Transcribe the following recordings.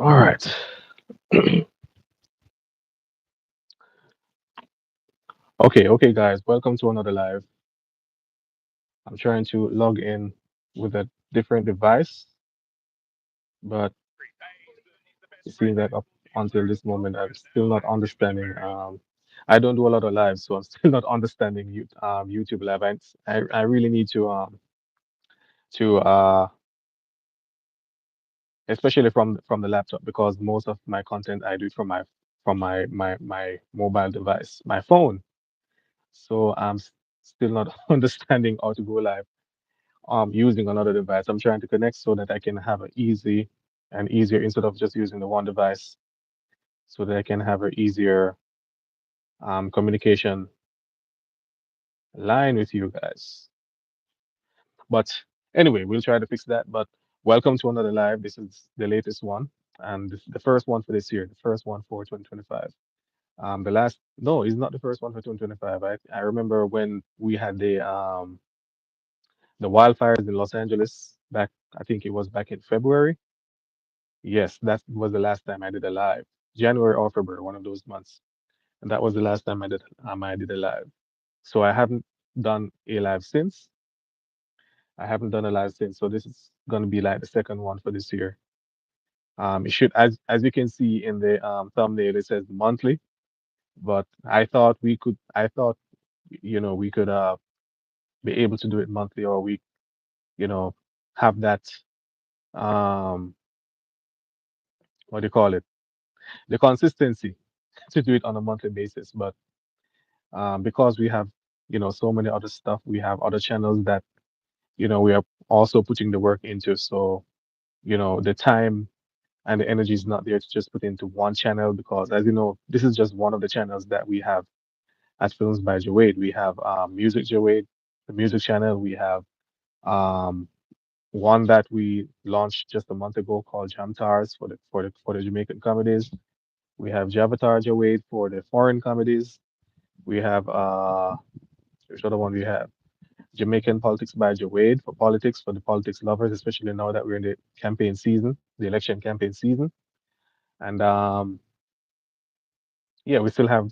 All right. Okay, guys. Welcome to another live. I'm trying to log in with a different device, but it seems that up until this moment, I'm still not understanding. I don't do a lot of lives, so I'm still not understanding YouTube Live. I really need to especially from the laptop because most of my content I do it from my mobile device, my phone. So still not understanding how to go live using another device. I'm trying to connect so that I can have an easy and easier instead of just using the one device so that I can have an easier communication line with you guys. But anyway, we'll try to fix that. But welcome to another live. This is the latest one and the first one for this year, the first one for 2025. The last, no, it's not the first one for 2025. I remember when we had the wildfires in Los Angeles back, I think it was back in February. Yes, that was the last time I did a live. January or February, one of those months. And that was the last time I did a live. So I haven't done a live since. I haven't done a live since. So this is gonna be like the second one for this year. It should as you can see in the thumbnail, it says monthly, but I thought we could be able to do it monthly or we, you know, have that um what do you call it? The consistency to do it on a monthly basis. But because we have so many other stuff, we have other channels that we are also putting the work into. So the time and the energy is not there to just put into one channel because, as you know, this is just one of the channels that we have at Films by JaWade. We have Music JaWade, the music channel. We have um, one that we launched just a month ago called Jamtars for the Jamaican comedies. We have Javatar JaWade for the foreign comedies. We have which other one we have? Jamaican Politics by JaWade for politics, for the politics lovers, especially now that we're in the campaign season, the election campaign season. And yeah, we still have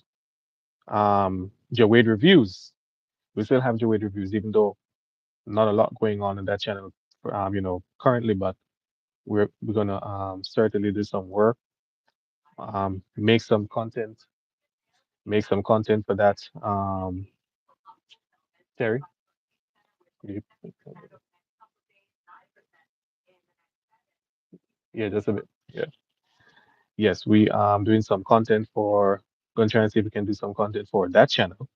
JaWade reviews. We still have JaWade reviews, even though not a lot going on in that channel, currently. But we're gonna certainly do some work, make some content, for that. Terry, you- yeah, just a bit. Yeah. Yes, we doing some content for. Going to try and see if we can do some content for that channel.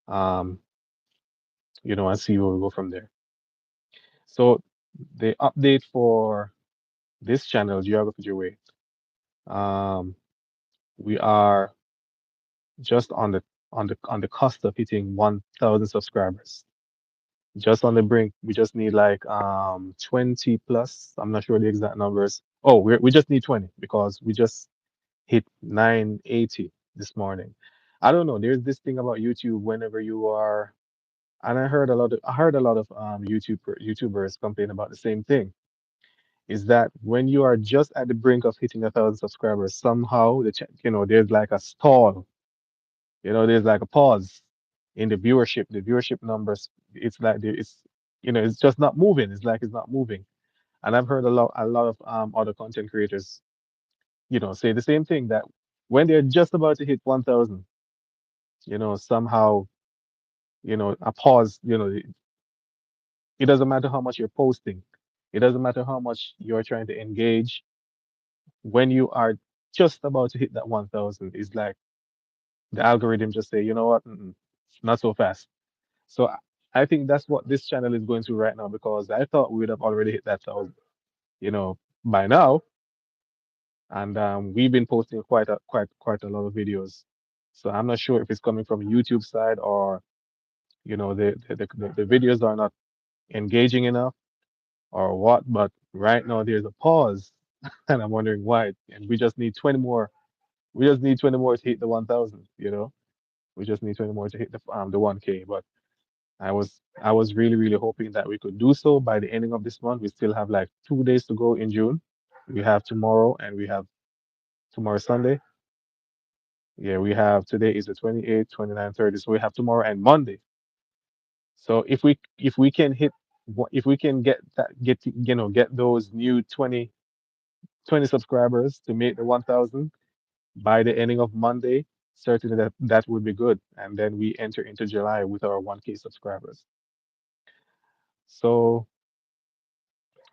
Um, and see where we go from there. So the update for this channel, Geography Your Way, um, we are just on the cusp of hitting 1,000 subscribers. just on the brink. We just need like 20 plus. I'm not sure the exact numbers. Oh, we just need 20 because we just hit 980 this morning. I don't know. There's this thing about YouTube whenever you are, and I heard a lot of YouTubers complain about the same thing. Is that when you are just at the brink of hitting 1,000 subscribers, somehow there's like a stall. There's like a pause in the viewership. The viewership numbers, it's like it's just not moving. It's like it's not moving. And I've heard a lot of other content creators, say the same thing that when they're just about to hit 1,000, somehow, a pause, it doesn't matter how much you're posting. It doesn't matter how much you're trying to engage. When you are just about to hit that 1,000, it's like the algorithm just say, you know what, not so fast. So I think that's what this channel is going through right now because I thought we would have already hit that 1,000, by now, and we've been posting quite a lot of videos. So I'm not sure if it's coming from YouTube side or the videos are not engaging enough or what. But right now there's a pause, and I'm wondering why. And we just need 20 more. We just need 20 more to hit the 1,000. We just need 20 more to hit the 1K. But I was really hoping that we could do so by the ending of this month. We still have like 2 days to go in June. We have tomorrow and we have tomorrow Sunday. Yeah, we have today is the 28th, 29th, 30th. So we have tomorrow and Monday. So if we can if we can get those new 20 subscribers to make the 1,000 by the ending of Monday, certainly that would be good. And then we enter into July with our 1K subscribers. So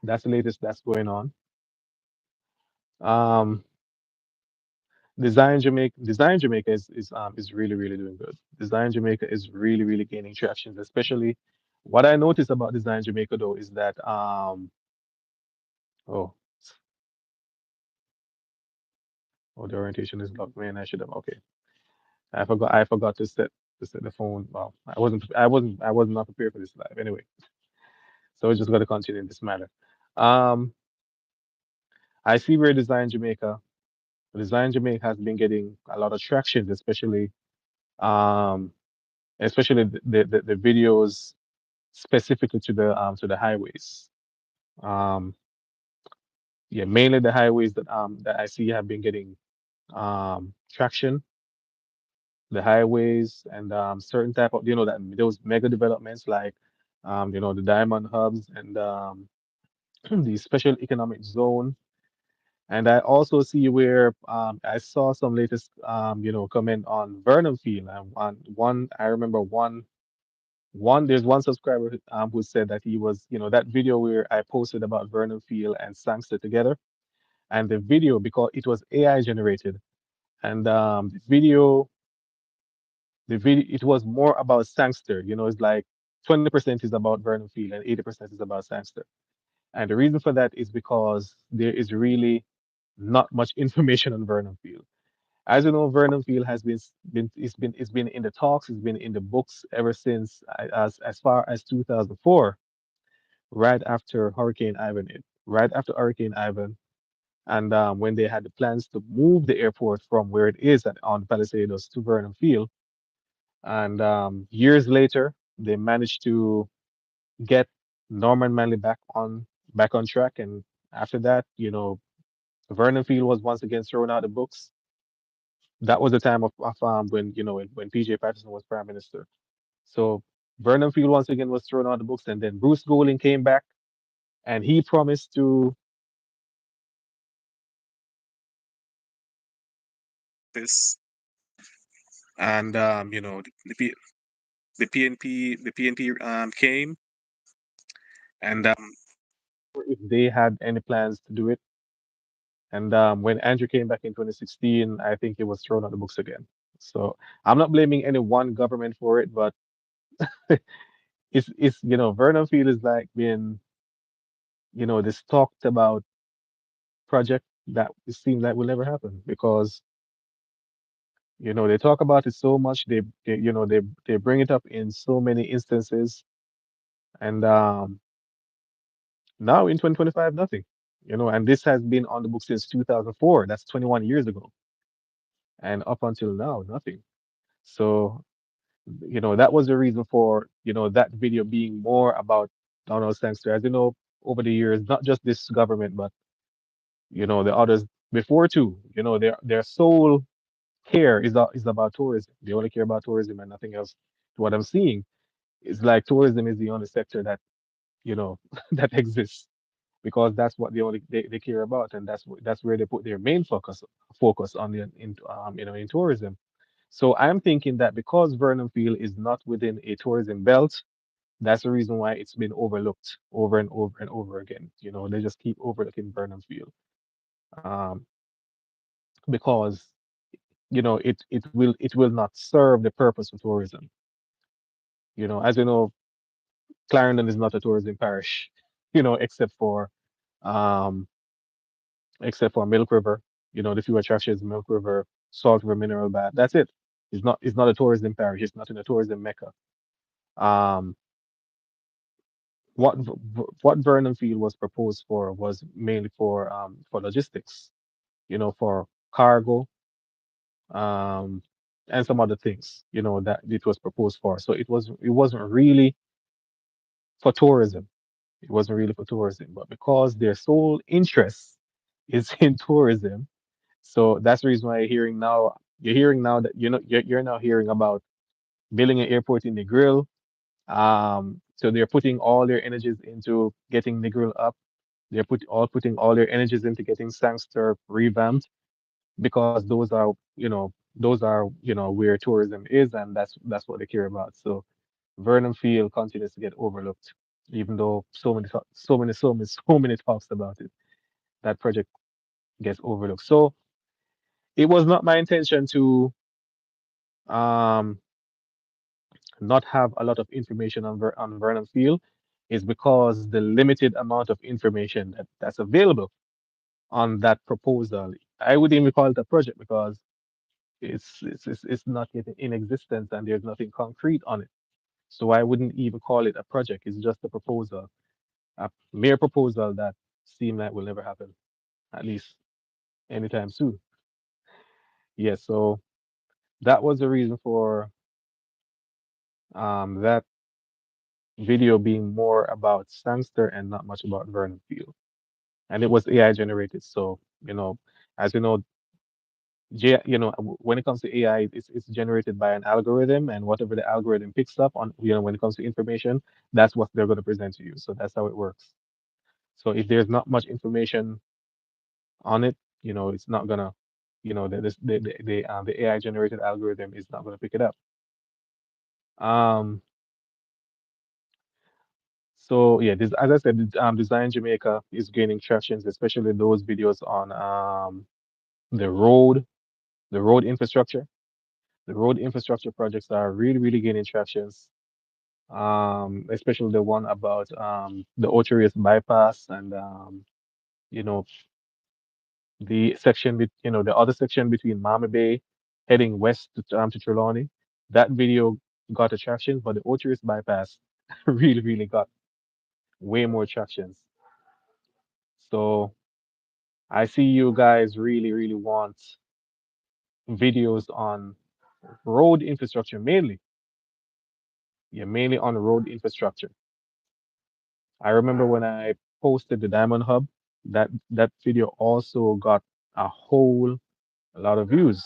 that's the latest that's going on. Um, Design Jamaica is really doing good. Design Jamaica is really gaining traction, especially what I noticed about Design Jamaica though is that oh the orientation is locked. Man, I should have okay. I forgot to set the phone. Well, I was not prepared for this live anyway. So we just got to continue in this matter. Um, I see where Design Jamaica has been getting a lot of traction, um, especially the videos specifically to the highways. Um, yeah, mainly the highways that I see have been getting traction. The highways and certain type of that those mega developments like the diamond hubs and the special economic zone. And I also see where I saw some latest comment on Vernon Field and one I remember one there's one subscriber who said that he was that video where I posted about Vernon Field and Sangster together, and the video, because it was AI generated, and the video it was more about Sangster. It's like 20% is about Vernon Field and 80% is about Sangster. And the reason for that is because there is really not much information on Vernon Field. As you know, Vernon Field has been in the talks, it's been in the books ever since as far as 2004, right after Hurricane Ivan hit, right after Hurricane Ivan, and when they had the plans to move the airport from where it is on Palisados to Vernon Field, and years later they managed to get Norman Manley back on track, and after that, Vernon Field was once again thrown out of the books. That was the time of when when PJ Patterson was prime minister. So Vernon Field once again was thrown out of the books, and then Bruce Golding came back, and he promised to this, and the PNP came, and if they had any plans to do it, and when Andrew came back in 2016, I think it was thrown out the books again. So I'm not blaming any one government for it, but it's Vernon Field is like being this talked about project that it seems like will never happen because they talk about it so much. They bring it up in so many instances, And now in 2025, nothing. And this has been on the book since 2004. That's 21 years ago. And up until now, nothing. So, that was the reason for, that video being more about Donald Sangster. As you know, over the years, not just this government, but, the others before too, their sole care is about tourism. They only care about tourism and nothing else. What I'm seeing is like tourism is the only sector that, that exists because that's what they care about, and that's where they put their main focus on in tourism. So I'm thinking that because Vernon Field is not within a tourism belt, that's the reason why it's been overlooked over and over and over again. They just keep overlooking Vernon Field um, because it will not serve the purpose of tourism. As you know, Clarendon is not a tourism parish, except for um, Milk River. The few attractions, Milk River, Salt River Mineral Bath. That's it. It's not a tourism parish. It's not in a tourism mecca. Um, what Vernon Field was proposed for was mainly for logistics. For cargo, um, and some other things. That it was proposed for. So it wasn't really for tourism. It wasn't really for tourism, but because their sole interest is in tourism. So that's the reason why you're hearing now that you're now hearing about building an airport in Negril. So they're putting all their energies into getting Negril up. They're putting all their energies into getting Sangster revamped because those are where tourism is, and that's what they care about. So Vernon Field continues to get overlooked, even though so many talks about it. That project gets overlooked. So it was not my intention to um, not have a lot of information on Vernon Field, is because the limited amount of information that's available on that proposal. I wouldn't even call it a project because it's not yet in existence and there's nothing concrete on it. So I wouldn't even call it a project. It's just a proposal, a mere proposal that seemed like will never happen, at least anytime soon. Yeah, so that was the reason for that video being more about Sangster and not much about Vernon Field. And it was AI generated. So, as you know, when it comes to AI, it's generated by an algorithm, and whatever the algorithm picks up on, when it comes to information, that's what they're going to present to you. So that's how it works. So if there's not much information on it, it's not gonna, the AI generated algorithm is not gonna pick it up. Um, so yeah, this, as I said, Design Jamaica is gaining traction, especially those videos on the road, the road infrastructure. The road infrastructure projects are really, really gaining traction. Especially the one about the Ocherius bypass and you know the other section between Mama Bay heading west to Trelawney. That video got attraction, but the Ocherius bypass really, really got way more tractions. So I see you guys really, really want videos on road infrastructure mainly. Yeah, mainly on road infrastructure. I remember when I posted the Diamond Hub, that video also got a whole lot of views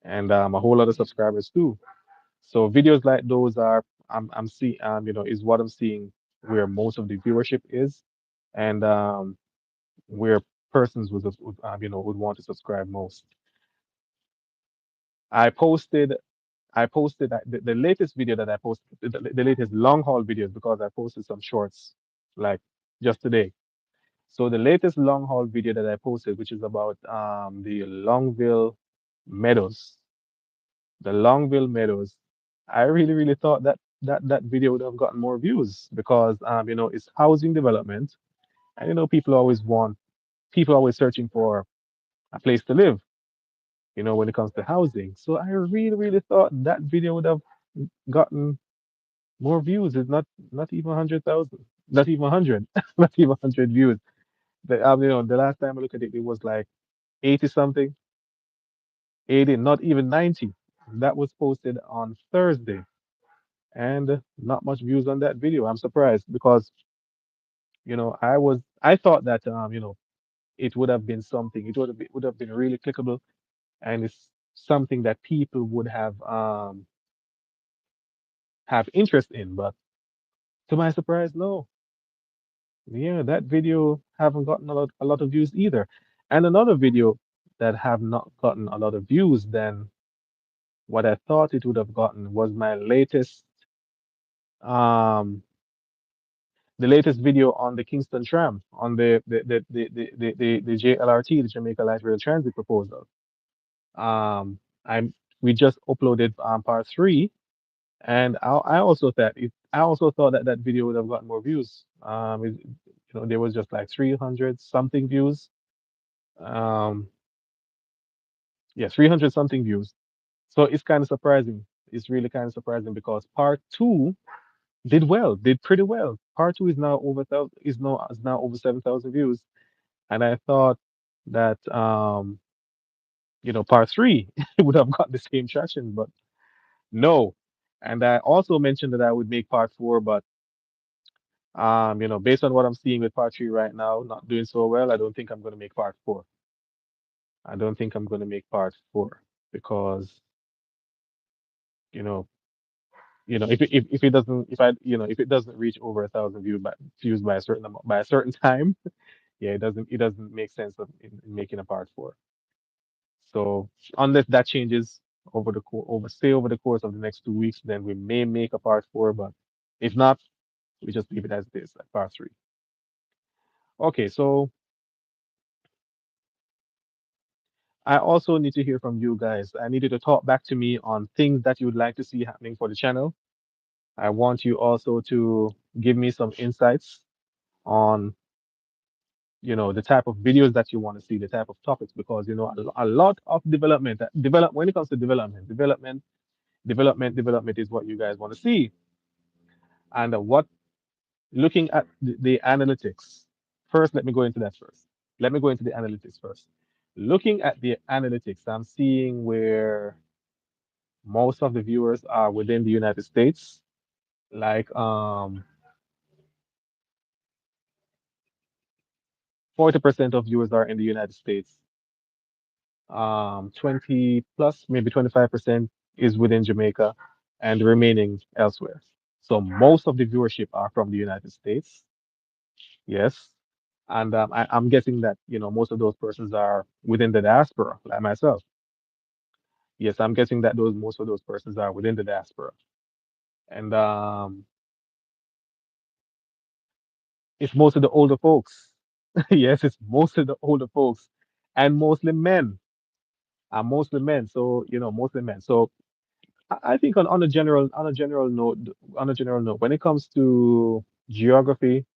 and a whole lot of subscribers too. So videos like those are I'm see is what I'm seeing where most of the viewership is, and where persons would want to subscribe most. I posted the latest video that I posted, the latest long haul videos, because I posted some shorts like just today. So the latest long haul video that I posted, which is about the Meadows, Longville Meadows, I really, really thought that video would have gotten more views because it's housing development, and people always searching for a place to live, when it comes to housing. So I really, really thought that video would have gotten More views is not even 100,000, not even 100, not even 100 views. The last time I looked at it, it was like 80 something, 80, not even 90. That was posted on Thursday, and not much views on that video. I'm surprised because I thought that it would have been something. Would have been really clickable, and it's something that people would have interest in. But to my surprise, no. Yeah, that video haven't gotten a lot of views either. And another video that have not gotten a lot of views than what I thought it would have gotten was um the latest video on the Kingston tram, on the JLRT, the Jamaica Light Rail Transit proposal. Um I'm we just uploaded part three, and I also thought that that video would have gotten more views. There was just like 300 something views. Um, yeah, 300 something views. So it's kind of surprising. It's really kind of surprising because part two did pretty well. Part two is now over thousand is now over 7,000 views, and I thought that part three would have got the same traction, but no. And I also mentioned that I would make part four, but based on what I'm seeing with part three right now, not doing so well, I don't think I'm going to make part four. I don't think I'm going to make part four because you know if it doesn't if I if it doesn't reach over 1,000 views by a certain amount, by a certain time, yeah, it doesn't make sense in making a part four. So unless that changes over the course of the next 2 weeks, then we may make a part four. But if not, we just leave it as it is, like part three. Okay, so I also need to hear from you guys. I need you to talk back to me on things that you would like to see happening for the channel. I want you also to give me some insights on the type of videos that you want to see, the type of topics, because a lot of develop when it comes to development is what you guys want to see. And what looking at the analytics first, let me go into that first. Let me go into the analytics first. Looking at the analytics, I'm seeing where most of the viewers are within the United States. Like 40% of viewers are in the United States. 20 plus, maybe 25% is within Jamaica, and the remaining elsewhere. So most of the viewership are from the United States. Yes. And I'm guessing that, most of those persons are within the diaspora, like myself. Yes, I'm guessing that most of those persons are within the diaspora. And it's most of the older folks. Yes, it's most of the older folks, and mostly men. Mostly men. So, mostly men. So I think on a general note, when it comes to geography,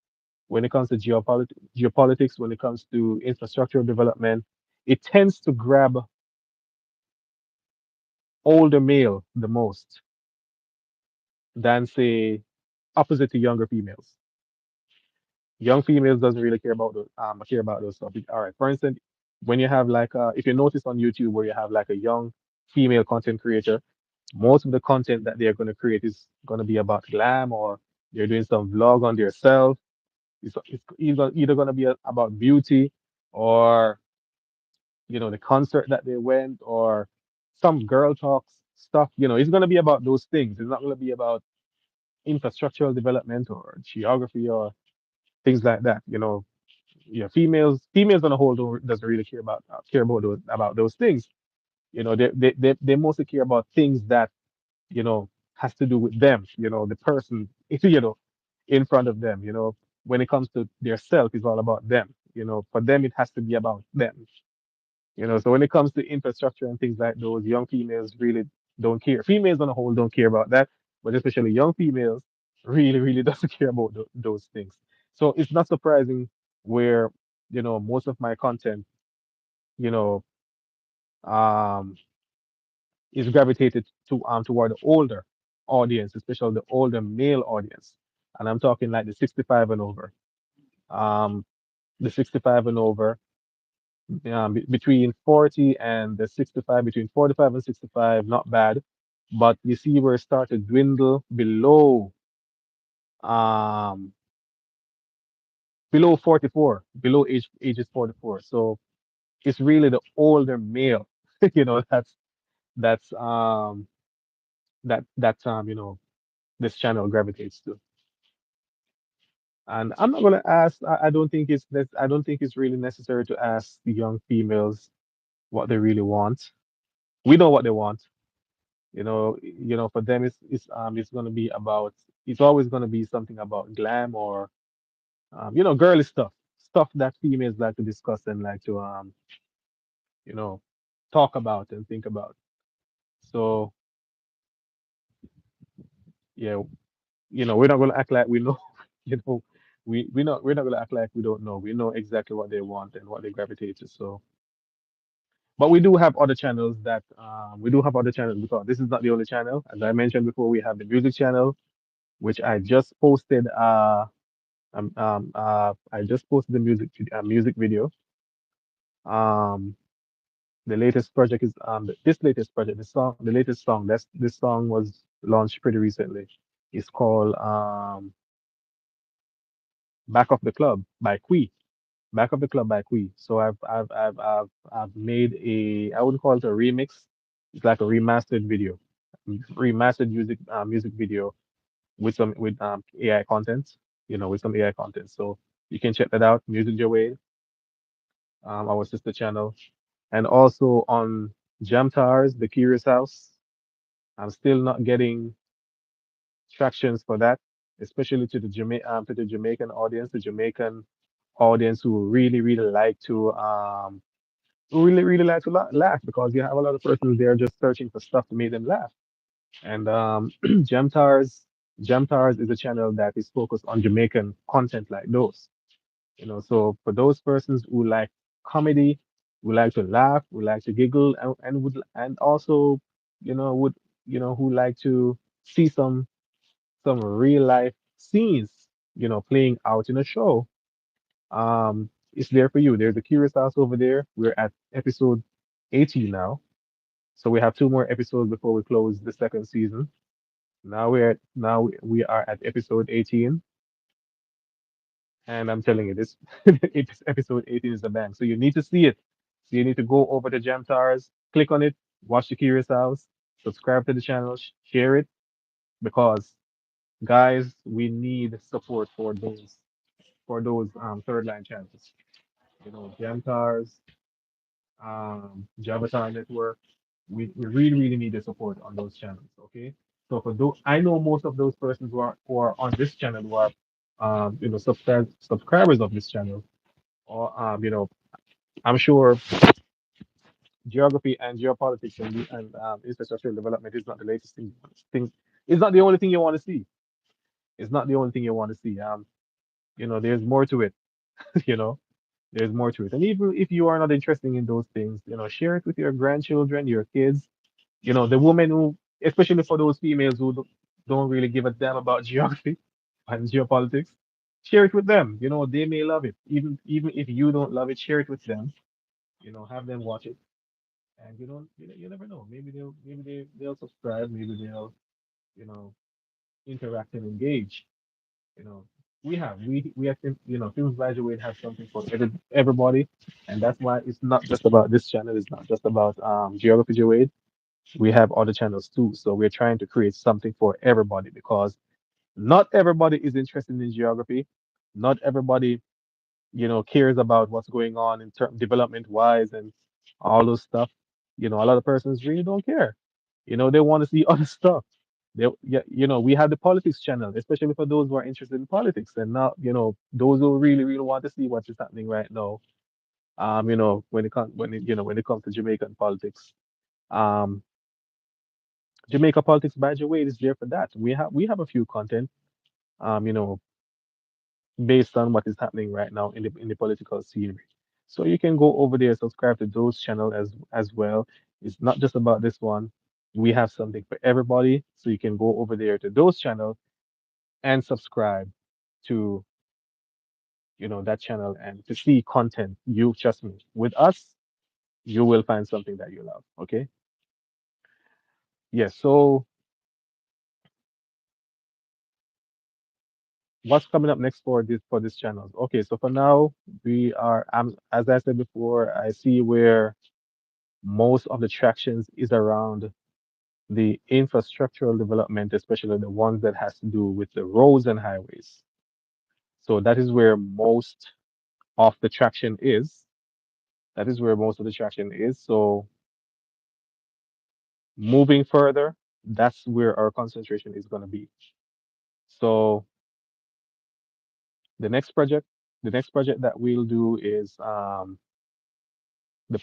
when it comes to geopolitics, when it comes to infrastructure development, it tends to grab older male the most than say opposite to younger females. Young females doesn't really care about those stuff. All right, for instance, when you have like if you notice on YouTube where you have like a young female content creator, most of the content that they're going to create is going to be about glam, or they're doing some vlog on their self. It's either going to be about beauty, or the concert that they went, or some girl talks stuff. It's going to be about those things. It's not going to be about infrastructural development or geography or things like that. Yeah, females on a whole don't doesn't really care about those things. They mostly care about things that has to do with them. The person in front of them. When it comes to their self, it's all about them. For them it has to be about them. So when it comes to infrastructure and things like those, young females really don't care. Females on a whole don't care about that, but especially young females really, really doesn't care about those things. So it's not surprising where, most of my content, you know, um, is gravitated toward the older. audience, especially the older male audience. And I'm talking like the 65 and over. Um, the 65 and over, between 40 and the 65, between 45 and 65, not bad. But you see where it started to dwindle um, below 44, below ages 44. So it's really the older male, you know, that's this channel gravitates to. And I'm not gonna ask. I don't think I don't think it's really necessary to ask the young females what they really want. We know what they want. For them, it's gonna be about. It's always gonna be something about glam or girly stuff that females like to discuss and like to you know, talk about and think about. So yeah, we're not gonna act like we know. You know, we're not gonna act like we don't know. We know exactly what they want and what they gravitate to. So, but we do have other channels because this is not the only channel. As I mentioned before, we have the music channel, which I just posted. I just posted the music video. Um, the latest project is this latest project, the latest song. This song was launched pretty recently. It's called Back of the Club by Qui. Back of the Club by Qui. So I've made I wouldn't call it a remix. It's like a remastered video, remastered music video with some with AI content. With some AI content. So you can check that out. Music JaWade, our sister channel, and also on Jamtars, The Curious House. I'm still not getting tractions for that, especially to the Jamaican audience, the Jamaican audience who really really like to laugh because you have a lot of persons there just searching for stuff to make them laugh. And Jamtars Jamtars is a channel that is focused on Jamaican content like those. So for those persons who like comedy, who like to laugh, who like to giggle, and also, would who like to see some real life scenes, playing out in a show. It's there for you. There's a Curious House over there. We're at episode 18 now. So we have two more episodes before we close the second season. Now we are at episode 18, and I'm telling you this, episode 18 is the bang. So you need to see it. So you need to go over to Jamtars, click on it, watch the Curious House, subscribe to the channel, share it, because guys, we need support for those third line channels. Jamtars, Javatar Network. We really, really need the support on those channels. Okay. So for those, I know most of those persons who are on this channel who are, subscribers of this channel, or I'm sure geography and geopolitics and infrastructural development is not the latest thing. It's not the only thing you want to see. It's not the only thing you want to see. There's more to it. You know, there's more to it. And even if you are not interested in those things, share it with your grandchildren, your kids. The women who, especially for those females who don't really give a damn about geography and geopolitics, share it with them. They may love it. Even if you don't love it, share it with them. Have them watch it, and you never know. Maybe they'll subscribe. Maybe they'll you know interact and engage. You know, we have Films by JaWade have something for everybody, and that's why it's not just about this channel. It's not just about Geography JaWade. We have other channels too. So we're trying to create something for everybody because not everybody is interested in geography. Not everybody, cares about what's going on in term development wise and all those stuff. A lot of persons really don't care. They want to see other stuff. Yeah, we have the politics channel, especially for those who are interested in politics, and now, those who really, really want to see what is happening right now. When it comes to Jamaican politics, um, Jamaica Politics by Jawade is there for that. We have a few content, um, you know, based on what is happening right now in the political scene. So you can go over there, subscribe to those channel as well. It's not just about this one. We have something for everybody. So you can go over there to those channels and subscribe to, that channel and to see content. You trust me. With us, you will find something that you love. Okay. Yes. So what's coming up next for this channel? Okay. So for now, we are, as I said before, I see where most of the tractions is around the infrastructural development, especially the ones that has to do with the roads and highways. So that is where most of the traction is. That is where most of the traction is. So moving further, that's where our concentration is going to be. So the next project, the next project that we'll do is the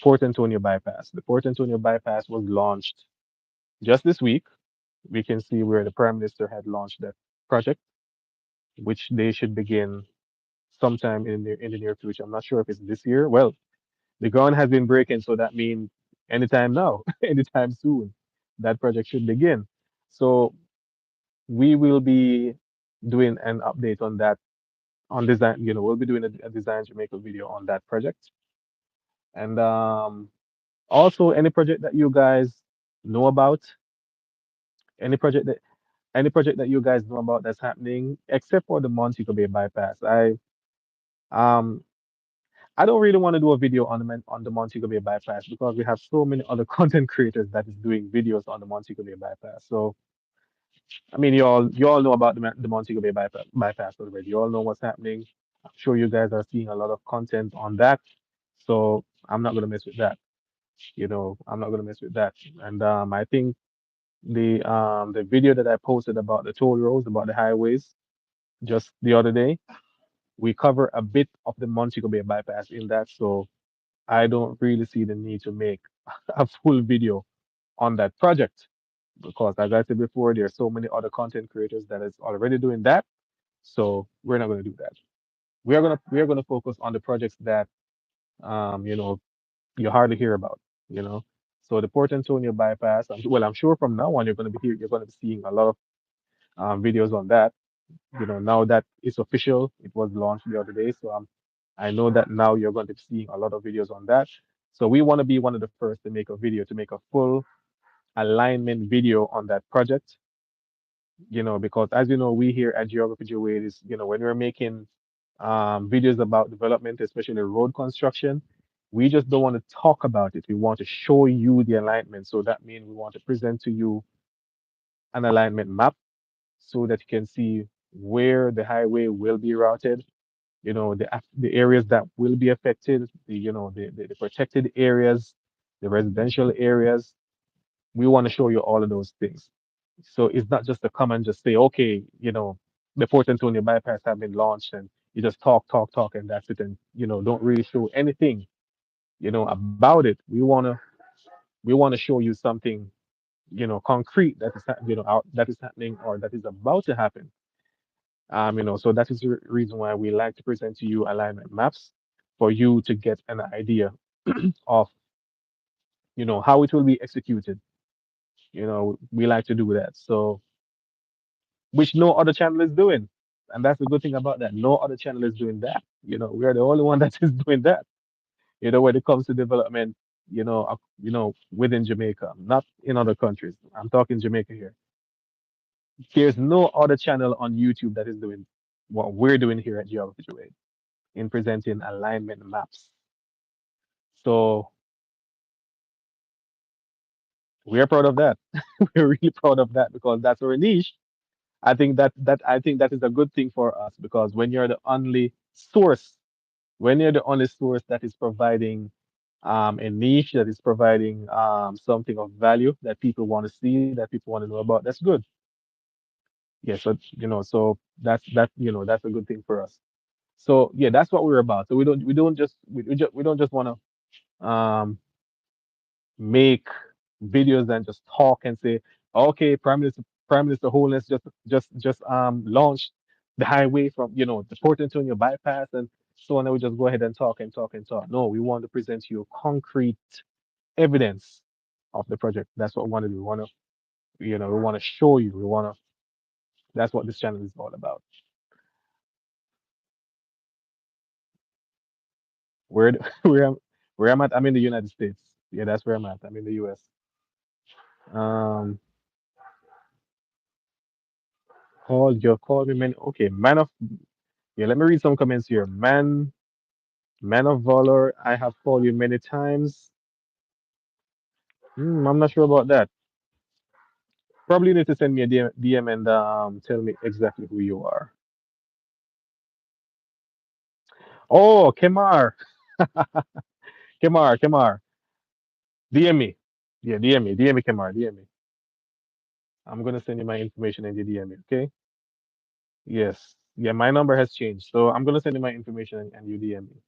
Port Antonio bypass. The Port Antonio bypass was launched just this week. We can see where the Prime Minister had launched that project, which they should begin sometime in the near future. I'm not sure if it's this year. Well, the ground has been breaking, so that means anytime now, anytime soon, that project should begin. So we will be doing an update on that on design. We'll be doing a design Jamaica video on that project, and also any project that you guys know about, any project that any project that you guys know about that's happening, except for the Montego Bay bypass. Um I don't really want to do a video on the Montego Bay bypass because we have so many other content creators that is doing videos on the Montego Bay bypass. So I mean, you all know about the Montego Bay bypass already. You all know what's happening. I'm sure you guys are seeing a lot of content on that. So I'm not gonna mess with that. I'm not gonna mess with that. And I think the video that I posted about the toll roads, about the highways, just the other day, we cover a bit of the Montego Bay bypass in that. So I don't really see the need to make a full video on that project because, as I said before, there are so many other content creators that is already doing that. So we're not going to do that. We are gonna focus on the projects that you hardly hear about. You know, so the Port Antonio bypass. I'm sure from now on you're going to be seeing a lot of videos on that. Now that it's official, it was launched the other day. So I know that now you're going to be seeing a lot of videos on that. So we want to be one of the first to make a video, to make a full alignment video on that project. Because as you know, we here at Geography JaWade is, when we're making videos about development, especially road construction, we just don't want to talk about it. We want to show you the alignment. So that means we want to present to you an alignment map so that you can see where the highway will be routed, the areas that will be affected, the protected areas, the residential areas. We want to show you all of those things. So it's not just to come and just say, okay, the Port Antonio bypass have been launched, and you just talk, talk, talk, and that's it, and don't really show anything, about it. We want to show you something, concrete that is that is happening or that is about to happen. So that is the reason why we like to present to you alignment maps for you to get an idea of, how it will be executed. We like to do that. So, which no other channel is doing. And that's the good thing about that. No other channel is doing that. We are the only one that is doing that, when it comes to development, within Jamaica, not in other countries. I'm talking Jamaica here. There's no other channel on YouTube that is doing what we're doing here at Geography in presenting alignment maps. So we are proud of that. We're really proud of that because that's our niche. I think that is a good thing for us because when you're the only source that is providing a niche that is providing something of value that people want to see, that people want to know about, that's good. Yeah, so that's a good thing for us. So yeah, that's what we're about. So we don't just want to make videos and just talk and say, okay, Prime Minister Holness just launched the highway from the Port Antonio bypass and so on. And we just go ahead and talk and talk and talk. No, we want to present you concrete evidence, of the project. That's what we want to do. We want to, we want to show you. We want to. That's what this channel is all about. Where where I'm where I'm at. I'm in the United States. Yeah, that's where I'm at. I'm in the U.S. Um, call me man. Okay, man of yeah. Let me read some comments here. Man of valor. I have called you many times. I'm not sure about that. Probably need to send me a DM and tell me exactly who you are. Oh, Kemar, Kemar. DM me. Yeah, DM me, Kemar, DM me. I'm gonna send you my information and you DM me. Okay? Yes. Yeah, my number has changed, so I'm gonna send you my information and you DM me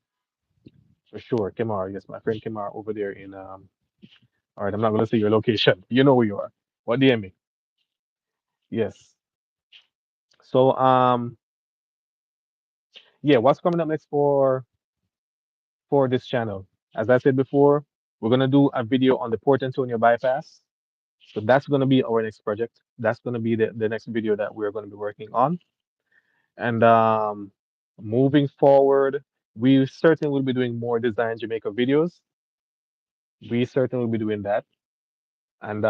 for sure. Kemar, yes, my friend Kemar over there in. All right, I'm not gonna say your location. You know who you are. What DM me? Yes. So yeah, what's coming up next for this channel? As I said before, we're gonna do a video on the Port Antonio bypass. So that's gonna be our next project. That's gonna be the next video that we're gonna be working on. And moving forward, we certainly will be doing more Design Jamaica videos. We certainly will be doing that. And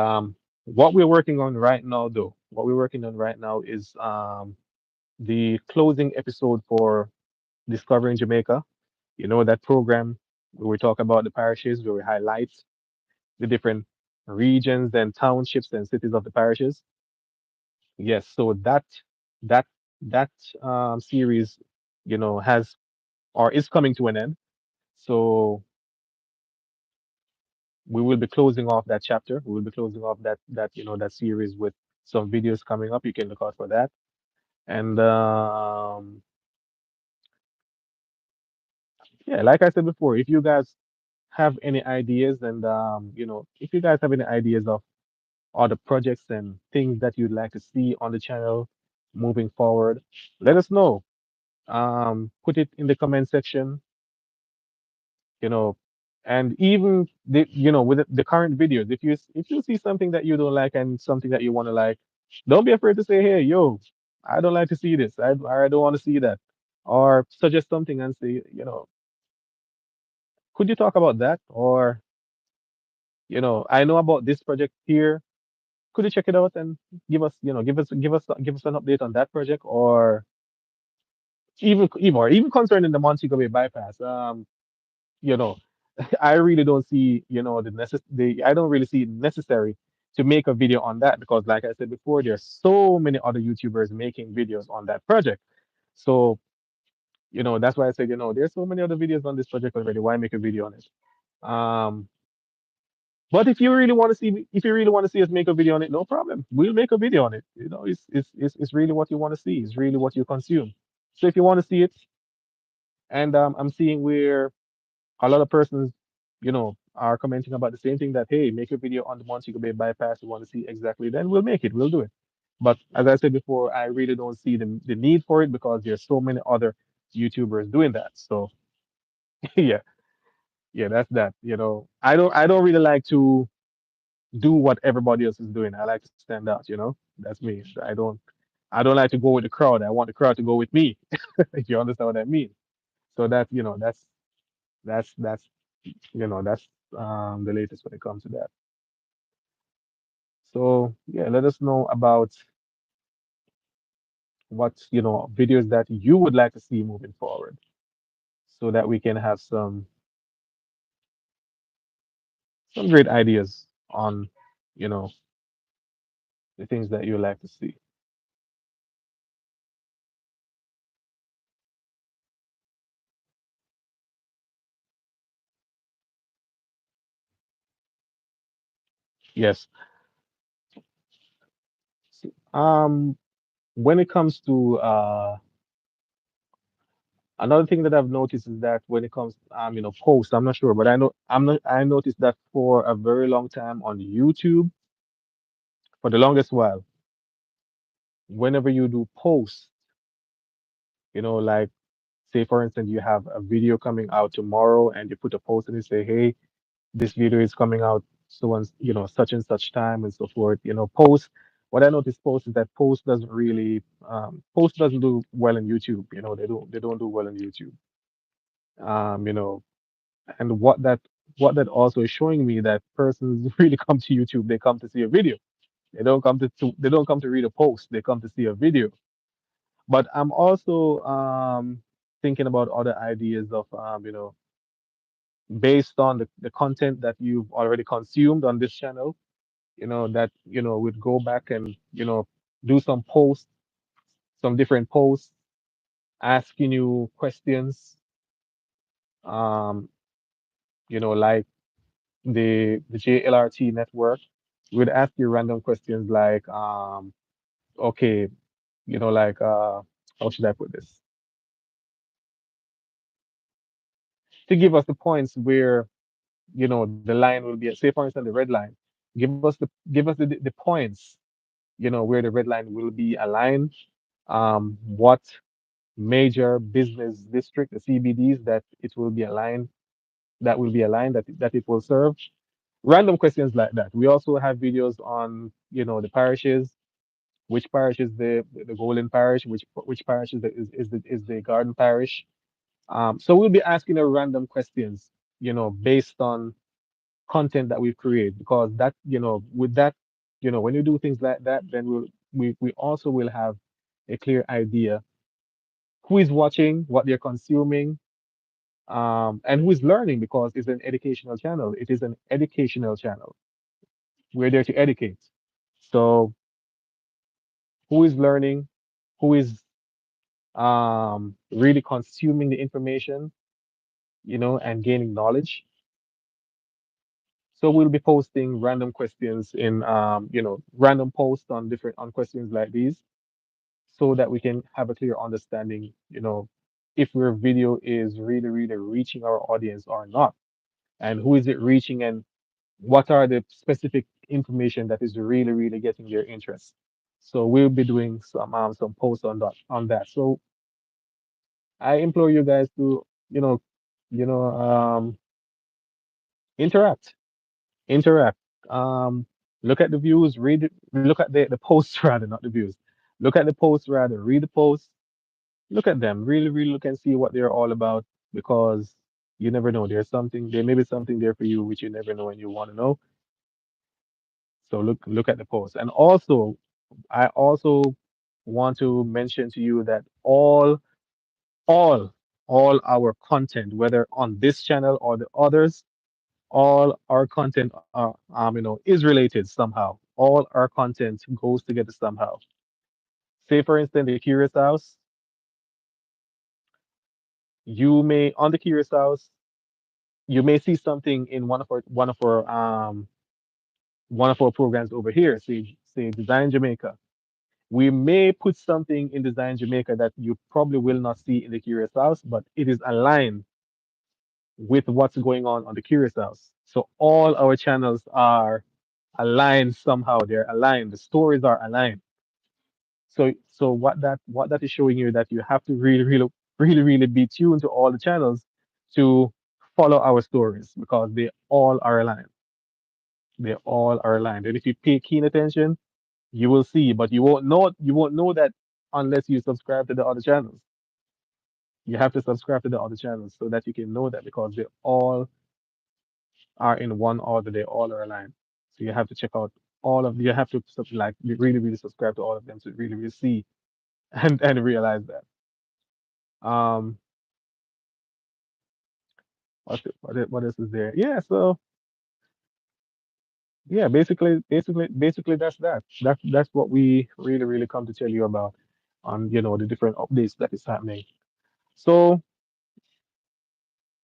what we're working on right now, though, what we're working on right now is the closing episode for Discovering Jamaica. You know, that program where we talk about the parishes, where we highlight the different regions and townships and cities of the parishes. Yes, so that that series, has or is coming to an end. So we will be closing off that chapter. We will be closing off that series with some videos coming up. You can look out for that. And yeah, like I said before, if you guys have any ideas and if you guys have any ideas of other projects and things that you'd like to see on the channel moving forward, let us know. Put it in the comment section, you know, and even with the current videos, if you see something that you don't like and something that you want to like, don't be afraid to say, hey, yo, I don't like to see this. I don't want to see that, or suggest something and say, could you talk about that? Or I know about this project here. Could you check it out and give us an update on that project, or even concerning the Montego Bay bypass. You know, I really don't see, I don't really see it necessary to make a video on that because, like I said before, there's so many other YouTubers making videos on that project. So, that's why I said, there's so many other videos on this project already. Why make a video on it? Um, but if you really want to see us make a video on it, no problem. We'll make a video on it. It's really what you want to see. It's really what you consume. So if you want to see it, and I'm seeing where a lot of persons, are commenting about the same thing that, hey, make a video on the Montego Bay bypass. We want to see exactly. Then we'll make it. We'll do it. But as I said before, I really don't see the need for it because there's so many other YouTubers doing that. So yeah, yeah, that's that. I don't really like to do what everybody else is doing. I like to stand out. That's me. I don't like to go with the crowd. I want the crowd to go with me. If you understand what I mean. So that's the latest when it comes to that. So yeah, let us know about what videos that you would like to see moving forward, so that we can have some great ideas on you know the things that you like to see. Yes. When it comes to another thing that I've noticed is that when it comes posts, I'm not sure, but I noticed that for a very long time on YouTube, for the longest while, whenever you do posts, like say for instance you have a video coming out tomorrow and you put a post and you say, hey, this video is coming out so on, such and such time and so forth. Post. What I noticed post is that post doesn't do well in YouTube. They don't do well in YouTube. Um, you know, and what that also is showing me that persons really come to YouTube. They come to see a video. They don't come to read a post. They come to see a video. But I'm also thinking about other ideas of based on the content that you've already consumed on this channel, that would go back and do some posts, some different posts, asking you questions, um, like the JLRT network would ask you random questions like, okay, like, how should I put this? To give us the points where the line will be at, say for instance the red line. Give us the points, where the red line will be aligned. What major business district, the CBDs, that will be aligned, that it will serve. Random questions like that. We also have videos on, the parishes, which parish is the golden parish, which parish is the garden parish. So we'll be asking a random questions, based on content that we've created, because that, with that, when you do things like that, then we also will have a clear idea who is watching, what they're consuming, and who is learning, because it's an educational channel. It is an educational channel. We're there to educate. So who is learning, who is really consuming the information, and gaining knowledge. So we'll be posting random questions in, random posts on questions like these, so that we can have a clear understanding, if your video is really, really reaching our audience or not, and who is it reaching, and what are the specific information that is really, really getting their interest. So we'll be doing some posts on that. So I implore you guys to, you know, interact, interact. Look at the views, look at the posts rather, not the views. Look at the posts rather, read the posts, look at them, really, really look and see what they're all about, because you never know. There may be something there for you which you never know and you want to know. So look at the post. And also, I also want to mention to you that all all our content, whether on this channel or the others, all our content is related somehow. All our content goes together somehow. Say for instance the Curious House, you may on the Curious House, you may see something in one of our programs over here, say Design Jamaica. We may put something in Design Jamaica that you probably will not see in the Curious House, but it is aligned with what's going on the Curious House. So all our channels are aligned somehow. They're aligned. The stories are aligned. So what that is showing you, that you have to really, really, really, really be tuned to all the channels to follow our stories, because they all are aligned. They all are aligned. And if you pay keen attention, you will see, but you won't know that unless you subscribe to the other channels. You have to subscribe to the other channels so that you can know that, because they all are in one order. They all are aligned. So you have to check out you have to like really, really subscribe to all of them to really, really see and realize that. Um, what else is there? Yeah, so yeah, basically that's what we really, really come to tell you about on the different updates that is happening. So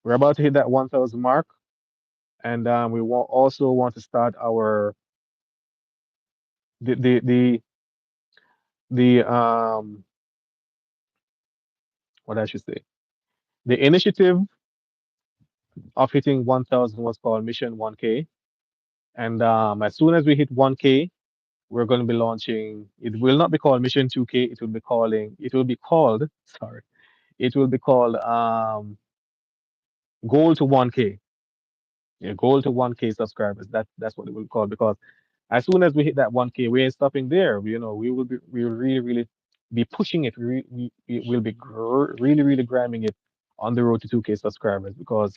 we're about to hit that 1,000 mark, and also want to start our the what I should say, the initiative of hitting 1,000 was called Mission 1K, and as soon as we hit 1K, we're going to be launching. It will not be called Mission 2K. It will be called sorry. It will be called Goal to 1K. Yeah, goal to 1K subscribers. That's what it will call, because as soon as we hit that 1K, we ain't stopping there. We will really, really be pushing it. We will be really, really grabbing it on the road to 2K subscribers, because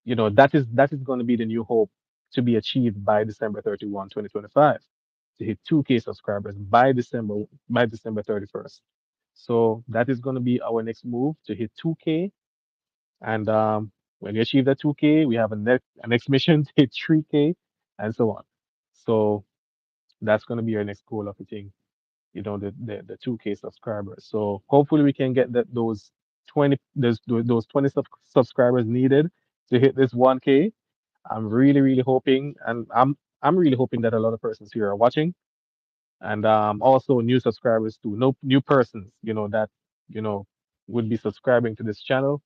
that is going to be the new hope to be achieved by December 31, 2025, to hit 2K subscribers by December 31st. So that is going to be our next move, to hit 2K. And when we achieve that 2K, we have a next mission to hit 3K, and so on. So that's going to be our next goal of hitting, the 2K subscribers. So hopefully we can get those 20 those 20 subscribers needed to hit this 1K. I'm really, really hoping, and I'm really hoping that a lot of persons here are watching, and also new subscribers too. No new persons, that you know would be subscribing to this channel.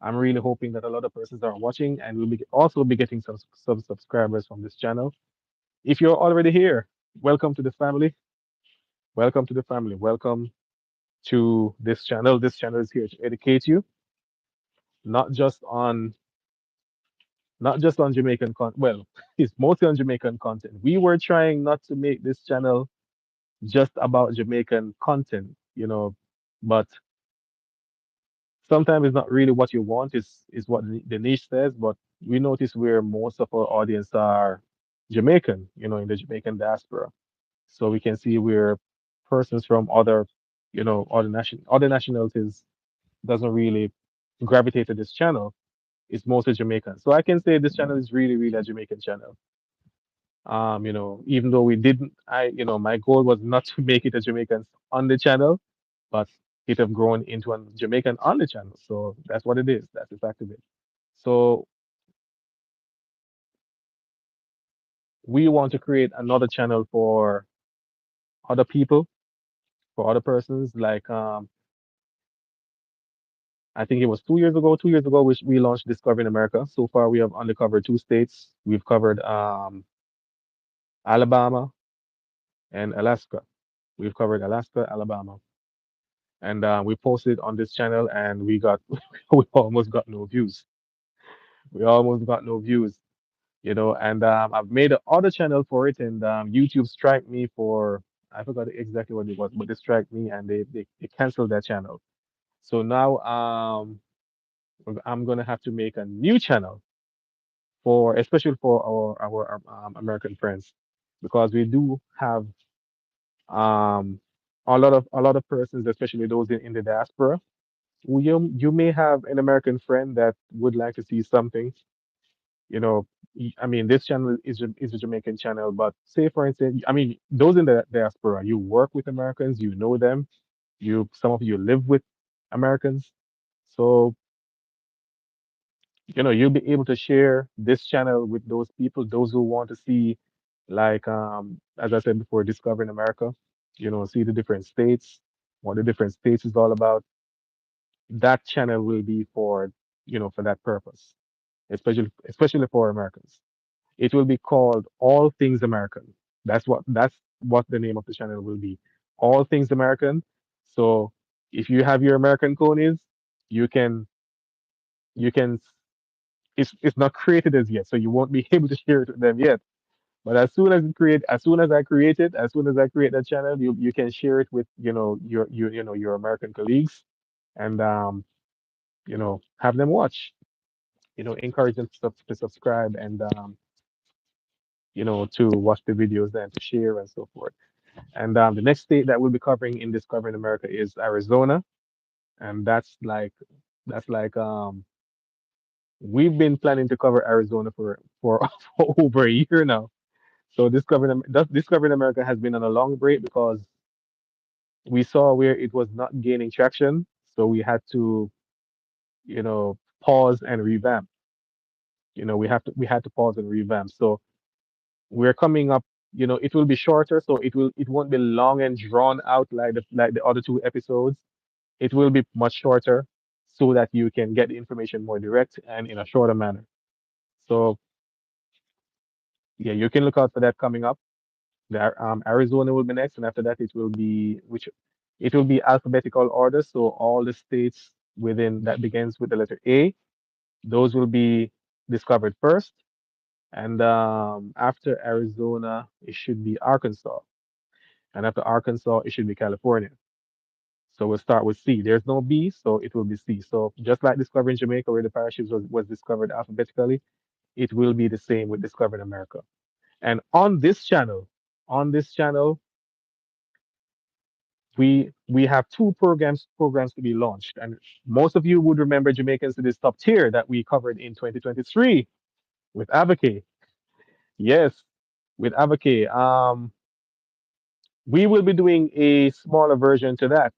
I'm really hoping that a lot of persons are watching, and we'll also be getting some subscribers from this channel. If you're already here, welcome to the family. Welcome to the family. Welcome to this channel. This channel is here to educate you, not just on not just on Jamaican content. Well, it's mostly on Jamaican content. We were trying not to make this channel just about Jamaican content, but sometimes it's not really what you want, is what the niche says. But we notice where most of our audience are Jamaican, in the Jamaican diaspora. So we can see where persons from other nationalities doesn't really gravitate to this channel. It's mostly Jamaican. So I can say this channel is really, really a Jamaican channel. Even though we didn't, my goal was not to make it a Jamaican on the channel, but it have grown into a Jamaican on the channel. So that's what it is. That's the fact of it. So we want to create another channel for other people, for other persons. Like I think it was 2 years ago. 2 years ago, which we launched Discovering America. So far, we have undercovered two states. We've covered Alabama and Alaska. We've covered Alaska, Alabama, and we posted on this channel, and we almost got no views. We almost got no views, and I've made another channel for it, and YouTube strike me for, I forgot exactly what it was, but they strike me, and they canceled that channel. So now I'm gonna have to make a new channel, especially for our American friends, because we do have um a lot of persons, especially those in the diaspora. You may have an American friend that would like to see something. I mean, this channel is a Jamaican channel, but say for instance, I mean, those in the diaspora, you work with Americans, you know them, some of you live with Americans, so you'll be able to share this channel with those people, those who want to see, like as I said before, discovering America. See the different states, what the different states is all about. That channel will be for that purpose, especially for Americans. It will be called All Things American. That's what the name of the channel will be. All Things American. So if you have your American conies, you can you can it's not created as yet, so you won't be able to share it with them yet. But as soon as I create that channel, you can share it with your American colleagues, and have them watch. Encourage them to subscribe, and to watch the videos and to share and so forth. And the next state that we'll be covering in Discovering America is Arizona, and that's like we've been planning to cover Arizona for for over a year now. So Discovering America has been on a long break because we saw where it was not gaining traction, so we had to pause and revamp. We had to pause and revamp. So we're coming up. It will be shorter, so it won't be long and drawn out like the other two episodes. It will be much shorter, so that you can get the information more direct and in a shorter manner. So yeah, you can look out for that coming up. Arizona will be next, and after that it will be alphabetical order. So all the states within that begins with the letter A, those will be discovered first, and after Arizona, it should be Arkansas, and after Arkansas, it should be California. So we'll start with C. There's no B, so it will be C. So just like discovering Jamaica, where the parachutes was discovered alphabetically, it will be the same with discovering America. And on this channel, we have two programs to be launched. And most of you would remember Jamaicans to this top tier that we covered in 2023 with Advocate. Yes, with Advocate. We will be doing a smaller version to that.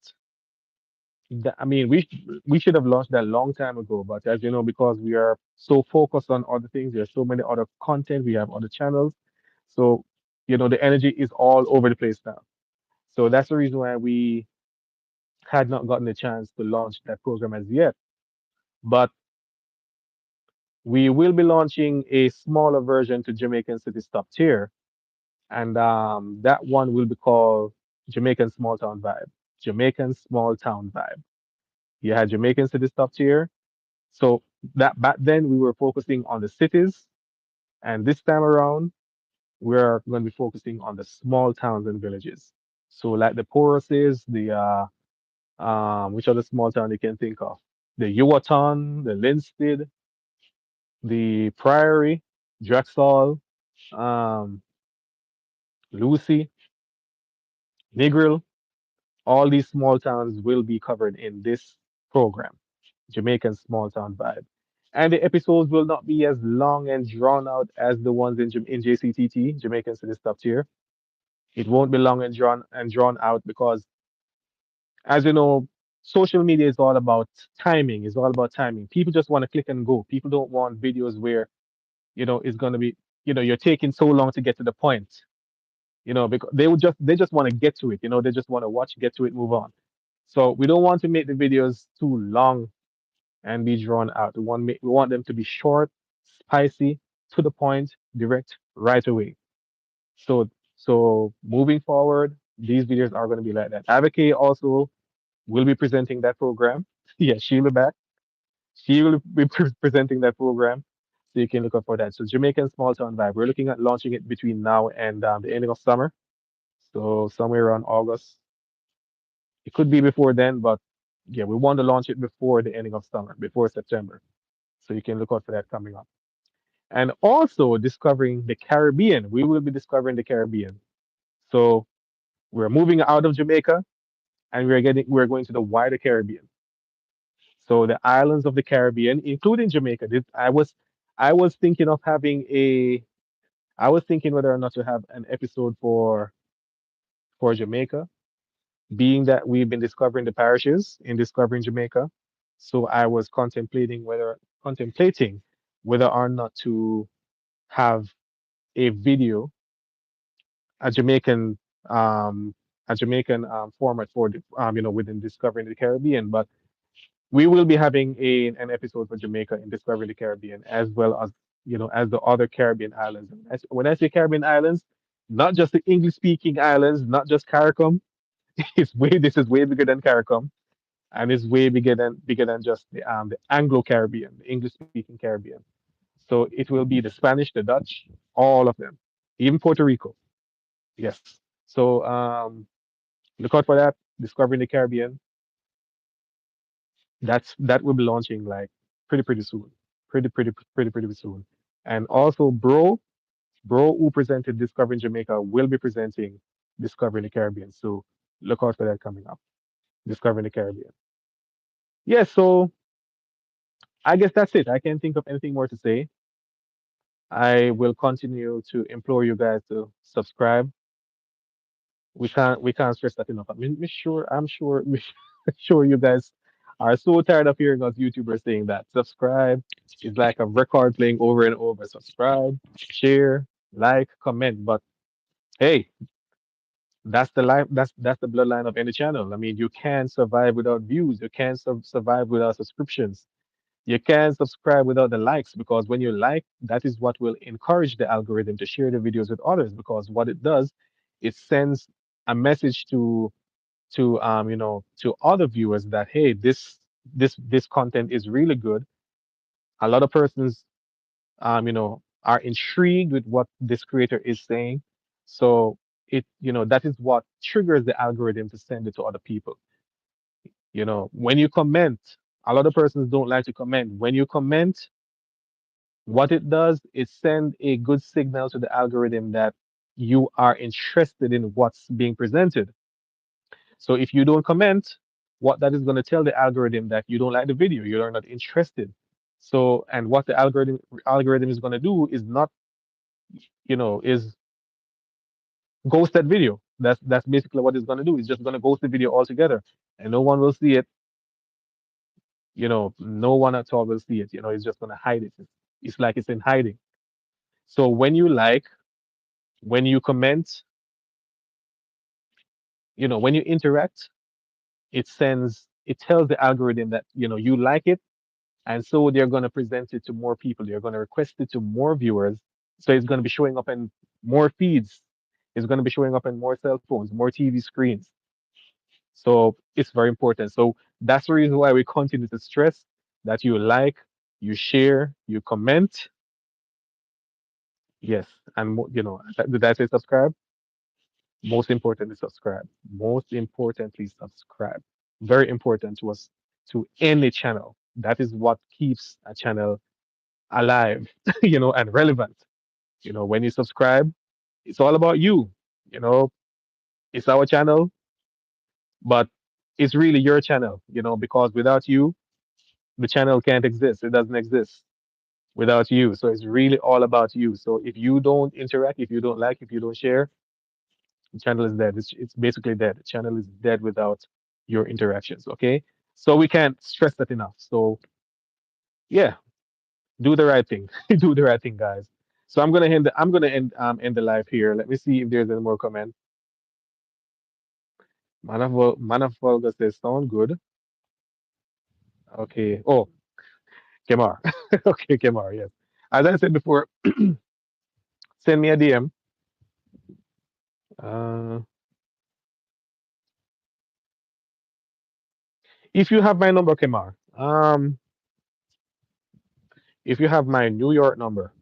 I mean, we should have launched that long time ago, but as you know, because we are so focused on other things, there's so many other content, we have other channels, so the energy is all over the place now. So that's the reason why we had not gotten a chance to launch that program as yet. But we will be launching a smaller version to Jamaican City's top tier, and that one will be called Jamaican Small Town Vibe. Jamaican Small Town Vibe. You had Jamaican City's top tier. So that back then we were focusing on the cities, and this time around we're going to be focusing on the small towns and villages. So like the Porosis, the which other small town you can think of? The Yuaton, the Linstead, the Priory, Drexel, um, Lucy, Negril. All these small towns will be covered in this program, Jamaican Small Town Vibe. And the episodes will not be as long and drawn out as the ones in JCTT, Jamaican City Top Tier. It won't be long and drawn out because, as you know, social media is all about timing. It's all about timing. People just want to click and go. People don't want videos where it's going to be you're taking so long to get to the point. Because they just want to get to it. They just want to watch, get to it, move on. So we don't want to make the videos too long and be drawn out. We want them to be short, spicy, to the point, direct, right away. So moving forward, these videos are going to be like that. Advocate also will be presenting that program. Yeah, she'll be back. She will be presenting that program. So you can look out for that. So Jamaican Small Town Vibe. We're looking at launching it between now and the ending of summer. So somewhere around August. It could be before then, but yeah, we want to launch it before the ending of summer, before September. So you can look out for that coming up. And also discovering the Caribbean. We will be discovering the Caribbean. So we're moving out of Jamaica and we're going to the wider Caribbean. So the islands of the Caribbean, including Jamaica. I was thinking of having a I was thinking whether or not to have an episode for Jamaica, being that we've been discovering the parishes in discovering Jamaica. So I was contemplating whether or not to have a video, a Jamaican um format for the within discovering the Caribbean. But we will be having an episode for Jamaica in discovering the Caribbean, as well as as the other Caribbean islands. When I say Caribbean islands, not just the English speaking islands, not just CARICOM. This is way bigger than CARICOM, and it's way bigger than just the Anglo Caribbean, the English speaking Caribbean. So it will be the Spanish, the Dutch, all of them, even Puerto Rico. Yes. So look out for that. Discovering the Caribbean. That will be launching like pretty soon. Pretty soon. And also, bro, who presented Discovering Jamaica will be presenting Discovering the Caribbean. So look out for that coming up. Discovering the Caribbean. Yeah. So I guess that's it. I can't think of anything more to say. I will continue to implore you guys to subscribe. We can't stress that enough. I mean, I'm sure sure you guys are so tired of hearing us YouTubers saying that. Subscribe is like a record playing over and over. Subscribe, share, like, comment. But hey, that's the life. That's the bloodline of any channel. I mean, you can't survive without views. You can't survive without subscriptions. You can't subscribe without the likes, because when you like, that is what will encourage the algorithm to share the videos with others. Because what it does, it sends a message to other viewers that, hey, this content is really good. A lot of persons are intrigued with what this creator is saying. So that is what triggers the algorithm to send it to other people. When you comment, a lot of persons don't like to comment. When you comment, what it does is send a good signal to the algorithm that you are interested in what's being presented. So if you don't comment, what that is going to tell the algorithm that you don't like the video, you are not interested. So, and what the algorithm is going to do is not, is ghost that video. That's basically what it's going to do. It's just going to ghost the video altogether, and no one will see it. No one at all will see it. It's just going to hide it. It's like it's in hiding. So when you like, when you comment, when you interact, it tells the algorithm that you like it, and so they're going to present it to more people. They're going to request it to more viewers. So it's going to be showing up in more feeds. It's going to be showing up in more cell phones, more TV screens. So it's very important. So that's the reason why we continue to stress that you like, you share, you comment. Yes, and did I say subscribe? Most importantly, subscribe. Most importantly, subscribe. Very important to us, to any channel. That is what keeps a channel alive, and relevant. When you subscribe, it's all about you. You know, it's our channel, but it's really your channel, because without you, the channel can't exist. It doesn't exist without you. So it's really all about you. So if you don't interact, if you don't like, if you don't share, the channel is dead. It's basically dead. The channel is dead without your interactions. Okay. So we can't stress that enough. So yeah, do the right thing. Do the right thing, guys. So I'm gonna end the live here. Let me see if there's any more comment. Man of Volga says sound good. Okay. Oh, Kemar. Okay, Kemar. Yes. As I said before, send me a DM. Uh, if you have my number, Kemar. If you have my New York number,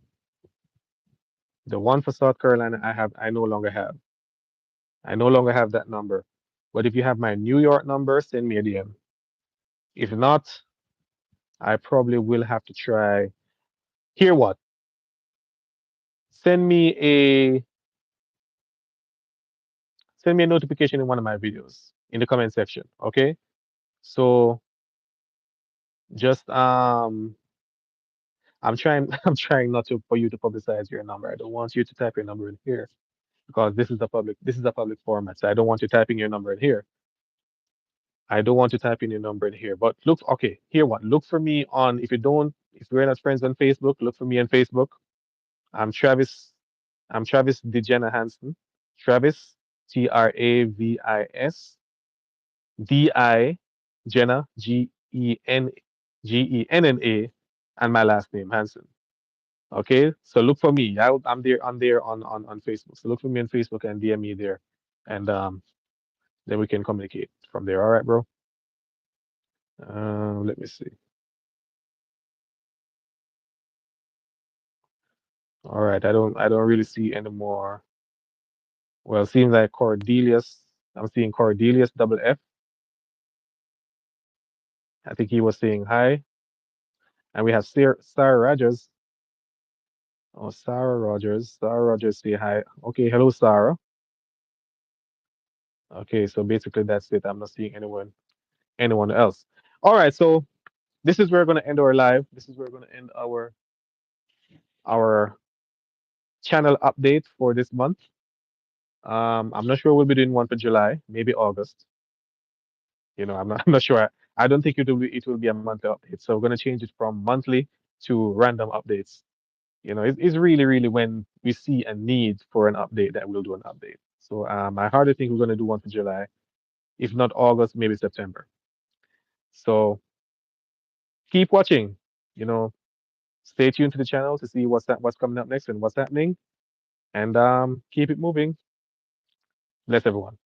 the one for South Carolina, I no longer have. I no longer have that number. But if you have my New York number, send me a DM. If not, I probably will have to try. Hear what? Send me a send me a notification in one of my videos in the comment section. Okay. So just I'm trying I'm trying not to for you to publicize your number. I don't want you to type your number in here because this is a public format. So I don't want you typing your number in here. I don't want to type in your number in here. But look, okay, here what? Look for me on if we're not friends on Facebook, look for me on Facebook. I'm Travis. I'm Travis DeJena Hansen. Travis Travis Jenna Genna and my last name Hansen. Okay, so look for me. I'm there. I'm there on Facebook. So look for me on Facebook and DM me there, and then we can communicate from there. All right, bro. Let me see. All right, I don't really see any more. Well, it seems like Cordelius. I'm seeing Cordelius double F. I think he was saying hi, and we have Sarah Rogers. Oh, Sarah Rogers. Sarah Rogers say hi. Okay, hello, Sarah. Okay, so basically that's it. I'm not seeing anyone else. All right, so this is where we're gonna end our live. This is where we're gonna end our channel update for this month. I'm not sure we'll be doing one for July, maybe August. I'm not, I'm not sure. I don't think it will be a monthly update. So we're gonna change it from monthly to random updates. It's really, really when we see a need for an update that we'll do an update. So I hardly think we're gonna do one for July. If not August, maybe September. So keep watching. You know, stay tuned to the channel to see what's coming up next and what's happening, and keep it moving. Bless everyone.